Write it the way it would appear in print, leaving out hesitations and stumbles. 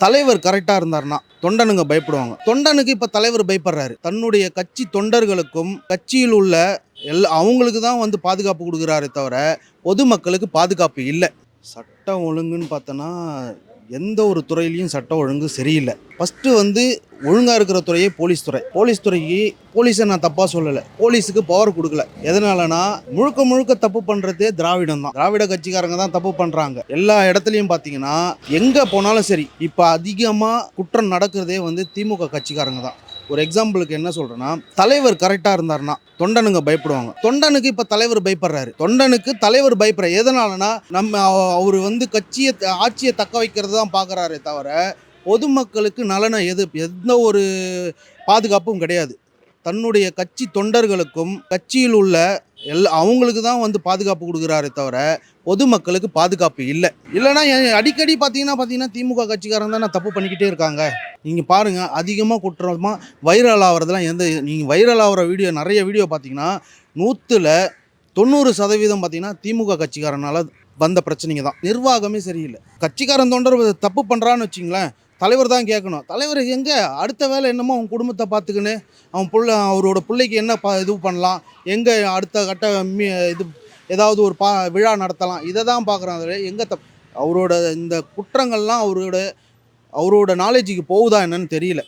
தலைவர் கரெக்டா இருந்தாருன்னா தொண்டனுங்க பயப்படுவாங்க. தொண்டனுக்கு இப்ப தலைவர் பயப்படுறாரு. தன்னுடைய கட்சி தொண்டர்களுக்கும் கட்சியில் உள்ள அவங்களுக்கு தான் வந்து பாதுகாப்பு குடுக்குறாரே தவிர, பொதுமக்களுக்கு பாதுகாப்பு இல்ல. சட்டம் ஒழுங்குன்னு பார்த்தோன்னா, எந்த ஒரு துறையிலயும் சட்டம் ஒழுங்கு சரியில்ல. ஃபர்ஸ்ட்டு வந்து ஒழுங்கா இருக்கிற துறையே போலீஸ் துறை. போலீஸ் துறைக்கு போலீஸை நான் தப்பா சொல்லல. போலீஸுக்கு பவர் குடுக்கல. எதனாலனா, முழுக்க முழுக்க தப்பு பண்றதே திராவிடம் தான். திராவிட கட்சிக்காரங்க தான் தப்பு பண்றாங்க. எல்லா இடத்துலயும் பார்த்தீங்கன்னா, எங்க போனாலும் சரி, இப்ப அதிகமா குற்றம் நடக்கிறதே வந்து திமுக கட்சிக்காரங்க தான். ஒரு எக்ஸாம்பிளுக்கு என்ன சொல்றேன்னா, தலைவர் கரெக்டா இருந்தாருன்னா தொண்டனுங்க பயப்படுவாங்க. தொண்டனுக்கு இப்ப தலைவர் பயப்படுறாரு. தொண்டனுக்கு தலைவர் பயப்படுறாரு. எதனாலனா, அவரு வந்து ஆட்சியை தக்க வைக்கிறது தான் பார்க்குறாரே தவிர, பொதுமக்களுக்கு நலனை எந்த ஒரு பாதுகாப்பும் கிடையாது. தன்னுடைய கட்சி தொண்டர்களுக்கும் கட்சியில் உள்ள அவங்களுக்கு தான் வந்து பாதுகாப்பு கொடுக்குறாரே தவிர, பொதுமக்களுக்கு பாதுகாப்பு இல்லை. இல்லைனா அடிக்கடி பார்த்தீங்கன்னா திமுக காரங்க தானே தப்பு பண்ணிக்கிட்டே இருக்காங்க. நீங்கள் பாருங்கள், அதிகமாக குற்றமாக வைரல் ஆகிறதுலாம் நீங்கள் வைரல் ஆகிற வீடியோ நிறைய வீடியோ பார்த்தீங்கன்னா 100ல் 90% பார்த்தீங்கன்னா திமுக கட்சிக்காரனால் வந்த பிரச்சனைங்க தான். நிர்வாகமே சரியில்லை. கட்சிக்காரன் தொண்டர் தப்பு பண்ணுறான்னு வச்சிங்களேன், தலைவர் தான் கேட்கணும். தலைவர் எங்கே அடுத்த வேலை என்னமோ அவன் குடும்பத்தை பார்த்துக்கின்னு அவரோட பிள்ளைக்கு என்ன இது பண்ணலாம், எங்கே அடுத்த கட்ட இது ஏதாவது ஒரு விழா நடத்தலாம், இதை தான் பார்க்குறாங்க. எங்கே அவரோட இந்த குற்றங்கள்லாம் அவரோட நாலேஜுக்கு போகுதா என்னன்னு தெரியல.